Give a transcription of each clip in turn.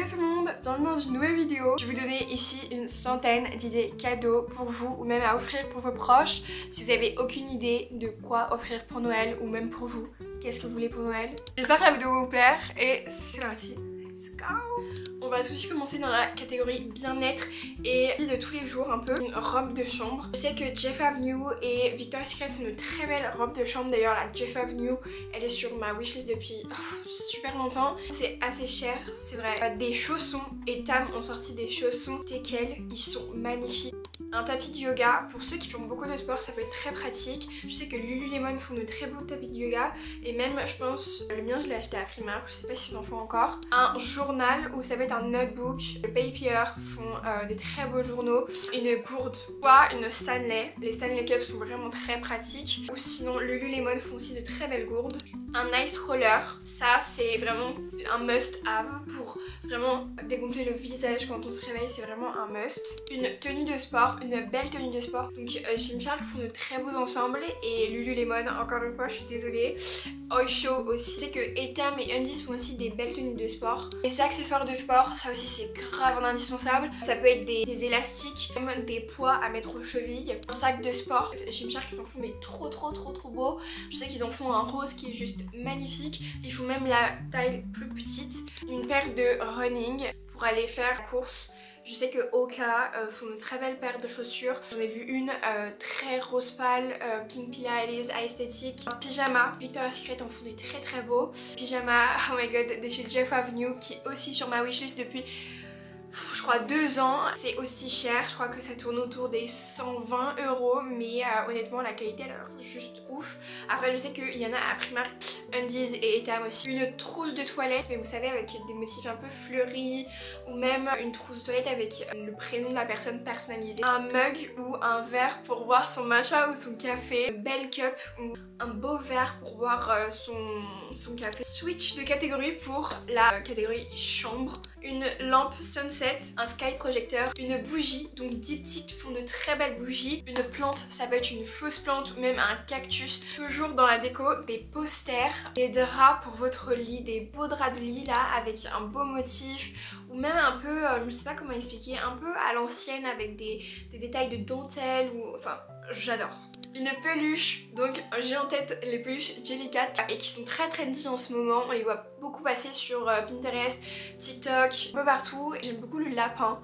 Hello tout le monde, bienvenue dans une nouvelle vidéo. Je vais vous donner ici une centaine d'idées cadeaux pour vous ou même à offrir pour vos proches. Si vous avez aucune idée de quoi offrir pour Noël ou même pour vous, qu'est-ce que vous voulez pour Noël? J'espère que la vidéo va vous plaire et c'est parti. Let's go! On va tout de suite commencer dans la catégorie bien-être et de tous les jours un peu, une robe de chambre. Je sais que Jeff Avenue et Victoria's Secret font de très belles robes de chambre. D'ailleurs la Jeff Avenue, elle est sur ma wishlist depuis super longtemps. C'est assez cher, c'est vrai. Des chaussons, et Tam ont sorti des chaussons Tekel, ils sont magnifiques. Un tapis de yoga, pour ceux qui font beaucoup de sport ça peut être très pratique. Je sais que Lululemon font de très beaux tapis de yoga et même je pense, le mien je l'ai acheté à Primark, je sais pas s'ils en font encore. Un journal ou ça peut être un notebook. Papier font des très beaux journaux. Une gourde, soit une Stanley. Les Stanley Cups sont vraiment très pratiques. Ou sinon Lululemon font aussi de très belles gourdes. Un ice roller, ça c'est vraiment un must have pour vraiment dégonfler le visage quand on se réveille, c'est vraiment un must. Une tenue de sport, une belle tenue de sport. Donc Gymshark font de très beaux ensembles et Lululemon, encore une fois je suis désolée. Oysho aussi. Je sais que Etam et Undies font aussi des belles tenues de sport. Les accessoires de sport, ça aussi c'est grave indispensable. Ça peut être des élastiques, même des poids à mettre aux chevilles. Un sac de sport, Gymshark ils en font mais trop beau. Je sais qu'ils en font un rose qui est juste magnifique. Ils font même la taille plus petite. Une paire de running pour aller faire la course. Je sais que Oka font de très belles paires de chaussures. J'en ai vu une très rose pâle, Pink Pilates, esthétique. Un pyjama, Victoria's Secret en font des très beaux. Pyjama, oh my god, de chez Jeff Avenue qui est aussi sur ma wishlist depuis je crois 2 ans. C'est aussi cher, je crois que ça tourne autour des 120 €, mais honnêtement la qualité elle a l'air juste ouf. Après je sais qu'il y en a à Primark, Undies et Etam aussi. Une trousse de toilette, mais vous savez avec des motifs un peu fleuris, ou même une trousse de toilette avec le prénom de la personne personnalisé. Un mug ou un verre pour boire son matcha ou son café. Une belle cup ou un beau verre pour boire son café. Switch de catégorie pour la catégorie chambre. Une lampe sunset, un sky projecteur, une bougie, donc Diptyque font de très belles bougies, une plante, ça peut être une fausse plante ou même un cactus, toujours dans la déco, des posters, des draps pour votre lit, des beaux draps de lit là avec un beau motif ou même un peu, je sais pas comment expliquer, un peu à l'ancienne avec des détails de dentelle ou enfin j'adore. Une peluche, donc j'ai en tête les peluches Jellycat et qui sont très trendy en ce moment, on les voit beaucoup passer sur Pinterest, TikTok, un peu partout. J'aime beaucoup le lapin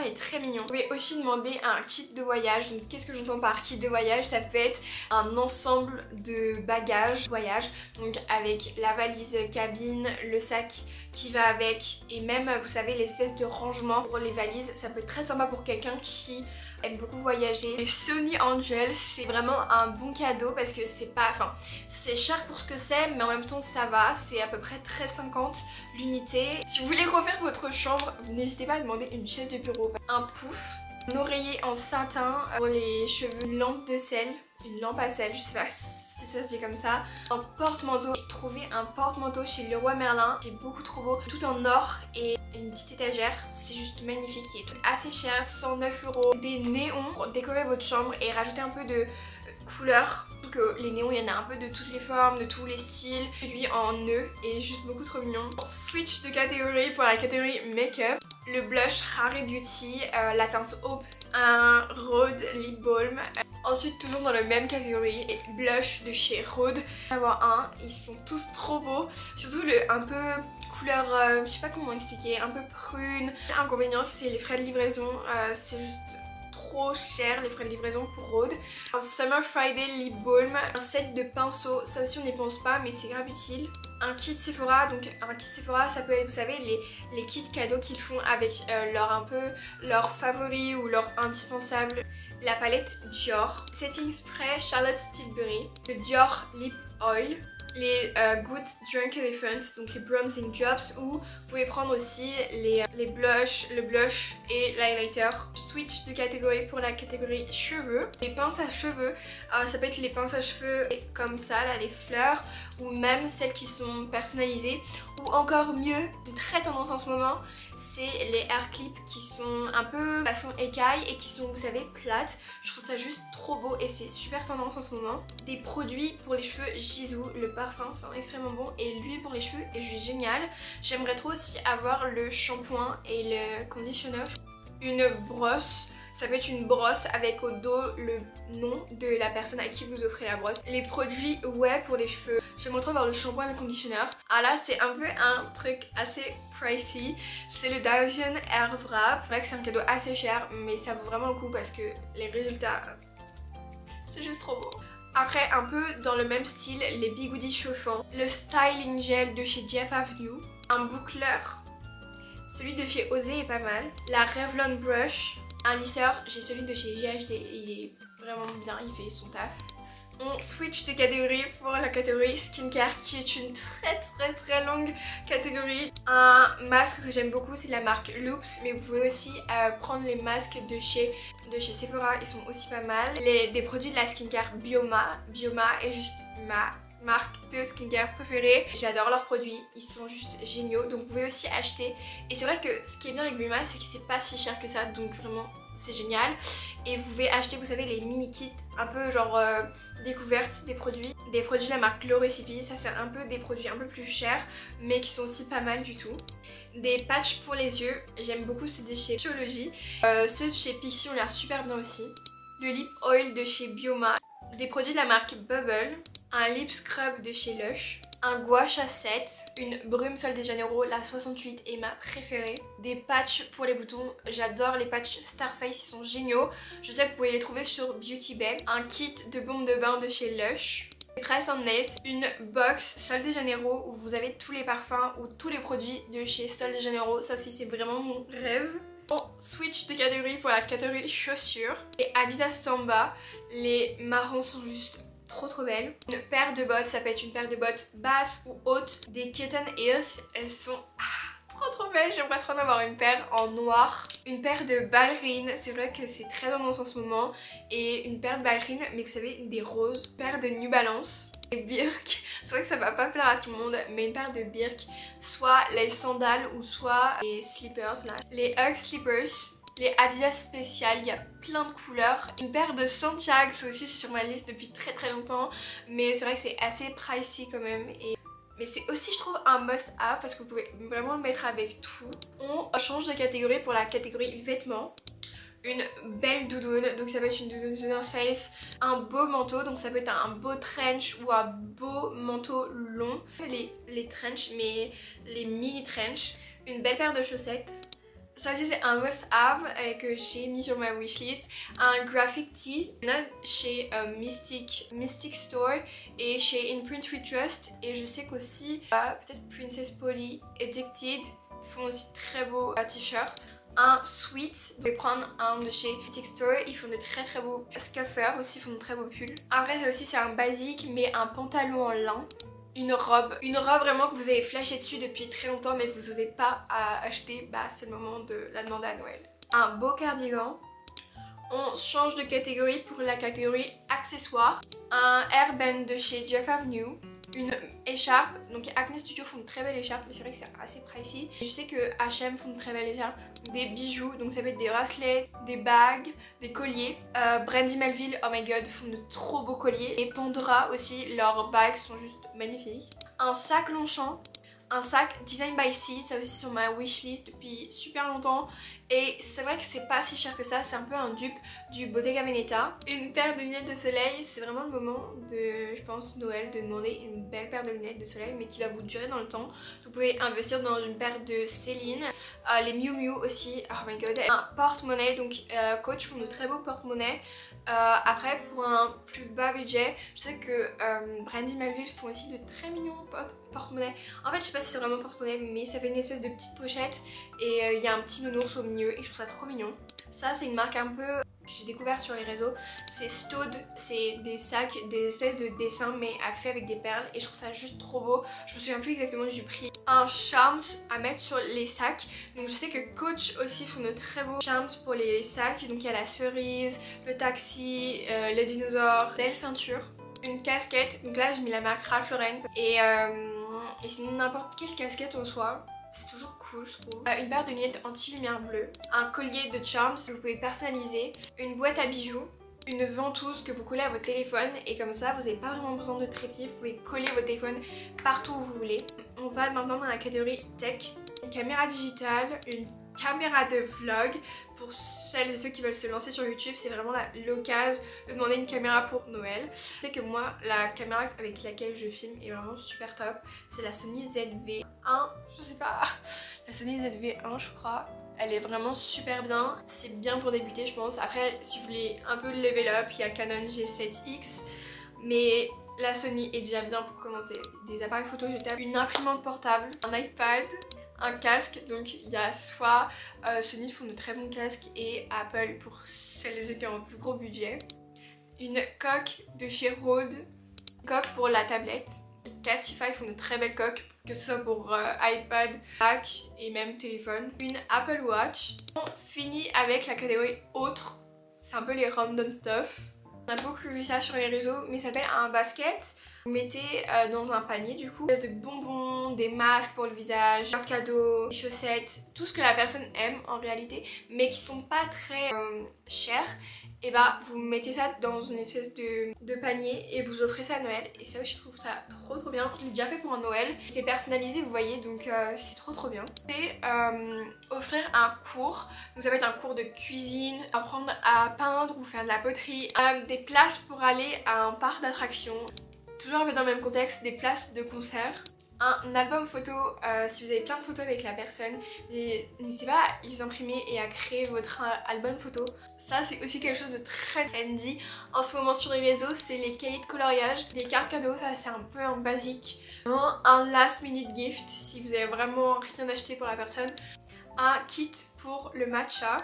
est très mignon. Vous pouvez aussi demander un kit de voyage, donc qu'est-ce que j'entends par kit de voyage? Ça peut être un ensemble de bagages voyage, donc avec la valise cabine, le sac qui va avec et même vous savez l'espèce de rangement pour les valises, ça peut être très sympa pour quelqu'un qui aime beaucoup voyager. Les Sony Angel, c'est vraiment un bon cadeau parce que c'est pas, enfin c'est cher pour ce que c'est mais en même temps ça va, c'est à peu près 13,50 l'unité. Si vous voulez refaire votre chambre, n'hésitez pas à demander une chaise de bureau, un pouf, un oreiller en satin pour les cheveux, une lampe de sel, une lampe à sel, je sais pas si ça se dit comme ça, un porte-manteau. J'ai trouvé un porte-manteau chez Leroy Merlin qui est beaucoup trop beau, tout en or et une petite étagère, c'est juste magnifique, il est assez cher, 109 €. Des néons pour décorer votre chambre et rajouter un peu de couleur. Que les néons il y en a un peu de toutes les formes, de tous les styles. Lui en nœud et juste beaucoup trop mignon. Switch de catégorie pour la catégorie make-up. Le blush Rare Beauty, la teinte Hope, un Rhode Lip Balm. Ensuite toujours dans la même catégorie, blush de chez Rhode. Avoir un, ils sont tous trop beaux. Surtout le un peu couleur, je sais pas comment expliquer, un peu prune. L'inconvénient c'est les frais de livraison, c'est juste trop cher les frais de livraison pour Rhode. Un Summer Friday Lip Balm, un set de pinceaux, ça aussi on n'y pense pas mais c'est grave utile. Un kit Sephora, donc un kit Sephora ça peut être vous savez les kits cadeaux qu'ils font avec leur favoris ou leur indispensable. La palette Dior, Setting Spray Charlotte Tilbury, le Dior Lip Oil, les Good Drunk Elephant, donc les bronzing drops, ou vous pouvez prendre aussi les blushs, le blush et l'highlighter. Switch de catégorie pour la catégorie cheveux. Les pinces à cheveux, ça peut être les pinces à cheveux comme ça, là les fleurs, ou même celles qui sont personnalisées, ou Ou encore mieux, une très tendance en ce moment, c'est les hair clips qui sont un peu façon écaille et qui sont, vous savez, plates. Je trouve ça juste trop beau et c'est super tendance en ce moment. Des produits pour les cheveux Jisoo, le parfum sent extrêmement bon et l'huile pour les cheveux est juste géniale. J'aimerais trop aussi avoir le shampoing et le conditioner. Une brosse. Ça peut être une brosse avec au dos le nom de la personne à qui vous offrez la brosse. Les produits ouais pour les cheveux. J'aimerais trop avoir le shampoing et le conditioner. Ah là c'est un peu un truc assez pricey. C'est le Dyson Air Wrap. C'est vrai que c'est un cadeau assez cher mais ça vaut vraiment le coup parce que les résultats, c'est juste trop beau. Après un peu dans le même style, les bigoudis chauffants. Le styling gel de chez Jeff Avenue. Un boucleur. Celui de chez Osé est pas mal. La Revlon Brush. Un lisseur, j'ai celui de chez GHD et il est vraiment bien, il fait son taf. On switch de catégorie pour la catégorie skincare qui est une très longue catégorie. Un masque que j'aime beaucoup c'est la marque Loops, mais vous pouvez aussi prendre les masques de chez Sephora, ils sont aussi pas mal. Des produits de la skincare Bioma. Bioma est juste ma marque de skincare préférée. J'adore leurs produits, ils sont juste géniaux, donc vous pouvez aussi acheter. Et c'est vrai que ce qui est bien avec Bioma c'est que c'est pas si cher que ça, donc vraiment c'est génial. Et vous pouvez acheter, vous savez, les mini kits un peu genre découvertes des produits de la marque Glow Recipe. Ça c'est un peu des produits un peu plus chers mais qui sont aussi pas mal du tout. Des patchs pour les yeux, j'aime beaucoup ceux de chez Psychologie. Ceux de chez Pixi ont l'air super bien aussi. Le lip oil de chez Bioma. Des produits de la marque Bubble. Un lip scrub de chez Lush, un gua sha 7, une brume Sol de Janeiro, la 68 est ma préférée. Des patchs pour les boutons, j'adore les patchs Starface, ils sont géniaux. Je sais que vous pouvez les trouver sur Beauty Bay. Un kit de baume de bain de chez Lush. Des Press on Nails, une box Sol de Janeiro où vous avez tous les parfums ou tous les produits de chez Sol de Janeiro. Ça aussi c'est vraiment mon rêve. On switch de catégorie pour la catégorie chaussures. Et Adidas Samba, les marrons sont juste trop belle. Une paire de bottes, ça peut être une paire de bottes basses ou hautes. Des Kitten Heels, elles sont trop belles. J'aimerais trop en avoir une paire en noir. Une paire de ballerines, c'est vrai que c'est très tendance en ce moment. Et une paire de ballerines, mais vous savez, des roses. Une paire de New Balance. Et Birk, c'est vrai que ça va pas plaire à tout le monde, mais une paire de Birk, soit les sandales ou soit les slippers là. Les Ugg Slippers. Les Adidas spéciales, il y a plein de couleurs. Une paire de Santiago, ça aussi c'est sur ma liste depuis très longtemps. Mais c'est vrai que c'est assez pricey quand même. Mais c'est aussi je trouve un must have parce que vous pouvez vraiment le mettre avec tout. On change de catégorie pour la catégorie vêtements. Une belle doudoune, donc ça peut être une doudoune The North Face. Un beau manteau, donc ça peut être un beau trench ou un beau manteau long. Les trench, mais les mini trench. Une belle paire de chaussettes. Ça aussi c'est un must have que j'ai mis sur ma wishlist. Un graphic tee chez Mystic Store et chez In Print We Trust. Et je sais qu'aussi peut-être Princess Polly, Addicted font aussi très beaux t-shirts. Un sweat, vous pouvez prendre un de chez Mystic Store, ils font de très beaux scuffers aussi, ils font de très beaux pulls. Après ça aussi c'est un basique mais un pantalon en lin. Une robe vraiment que vous avez flashé dessus depuis très longtemps mais que vous n'osez pas acheter, bah c'est le moment de la demander à Noël. Un beau cardigan. On change de catégorie pour la catégorie accessoires. Un hairband de chez Jeff Avenue. Une écharpe, donc Acne Studio font de très belles écharpes mais c'est vrai que c'est assez pricey. Je sais que H&M font de très belles écharpes. Des bijoux, donc ça peut être des bracelets, des bagues, des colliers. Brandy Melville, oh my god, font de trop beaux colliers. Et Pandora aussi, leurs bagues sont juste magnifiques. Un sac Longchamp. Un sac Design by C, ça aussi sur ma wishlist depuis super longtemps. Et c'est vrai que c'est pas si cher que ça, c'est un peu un dupe du Bottega Veneta. Une paire de lunettes de soleil, c'est vraiment le moment de, je pense, Noël, de demander une belle paire de lunettes de soleil mais qui va vous durer dans le temps. Vous pouvez investir dans une paire de Céline, les Miu Miu aussi, oh my god. Un porte-monnaie, donc Coach font de très beaux porte-monnaies. Après pour un plus bas budget, je sais que Brandy Melville font aussi de très mignons porte-monnaie. En fait je sais pas si c'est vraiment porte-monnaie mais ça fait une espèce de petite pochette et il y a un petit nounours au milieu et je trouve ça trop mignon. Ça c'est une marque un peu que j'ai découvert sur les réseaux, c'est Stode, c'est des sacs, des espèces de dessins mais fait avec des perles et je trouve ça juste trop beau. Je me souviens plus exactement du prix. Un charms à mettre sur les sacs, donc je sais que Coach aussi font de très beaux charms pour les sacs, donc il y a la cerise, le taxi, le dinosaure, belle ceinture. Une casquette, donc là j'ai mis la marque Ralph Lauren et et sinon n'importe quelle casquette en soi. C'est toujours cool je trouve. Une paire de lunettes anti-lumière bleue, un collier de Charms que vous pouvez personnaliser, une boîte à bijoux, une ventouse que vous collez à votre téléphone et comme ça vous n'avez pas vraiment besoin de trépied, vous pouvez coller votre téléphone partout où vous voulez. On va maintenant dans la catégorie tech. Une caméra digitale, une caméra de vlog pour celles et ceux qui veulent se lancer sur YouTube, c'est vraiment l'occasion de demander une caméra pour Noël. Je sais que moi la caméra avec laquelle je filme est vraiment super top, c'est la Sony ZV-1, je sais pas, la Sony ZV-1 je crois. Elle est vraiment super bien, c'est bien pour débuter je pense. Après si vous voulez un peu level up, il y a Canon G7X, mais la Sony est déjà bien pour commencer. Des appareils photo jetables, une imprimante portable, un iPad, un casque, donc il y a soit Sony font de très bons casques et Apple pour celles et ceux qui ont un plus gros budget. Une coque de chez Rode, une coque pour la tablette. Castify font de très belles coques, que ce soit pour iPad, Mac et même téléphone. Une Apple Watch. On finit avec la catégorie autres, c'est un peu les random stuff. On a beaucoup vu ça sur les réseaux, mais ça s'appelle un basket. Vous mettez dans un panier du coup, des bonbons, des masques pour le visage, des cadeaux, des chaussettes, tout ce que la personne aime en réalité, mais qui sont pas très chers. Et bah vous mettez ça dans une espèce de panier et vous offrez ça à Noël. Et ça aussi je trouve ça trop bien. Je l'ai déjà fait pour un Noël. C'est personnalisé vous voyez, donc c'est trop bien. C'est offrir un cours. Donc ça va être un cours de cuisine, apprendre à peindre ou faire de la poterie, des places pour aller à un parc d'attractions. Toujours un peu dans le même contexte, des places de concert. Un album photo, si vous avez plein de photos avec la personne, n'hésitez pas à les imprimer et à créer votre album photo. Ça c'est aussi quelque chose de très trendy en ce moment sur les réseaux, c'est les cahiers de coloriage. Des cartes cadeaux, ça c'est un peu un basique. Vraiment un last minute gift si vous avez vraiment rien acheté pour la personne. Un kit pour le matcha.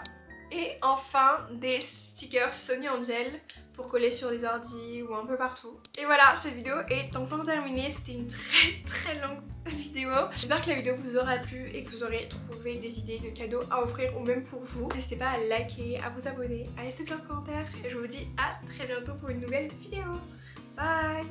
Et enfin des stickers Sony Angel pour coller sur les ordis ou un peu partout. Et voilà, cette vidéo est enfin terminée. C'était une très longue vidéo. J'espère que la vidéo vous aura plu et que vous aurez trouvé des idées de cadeaux à offrir ou même pour vous. N'hésitez pas à liker, à vous abonner, à laisser plein de commentaires et je vous dis à très bientôt pour une nouvelle vidéo. Bye!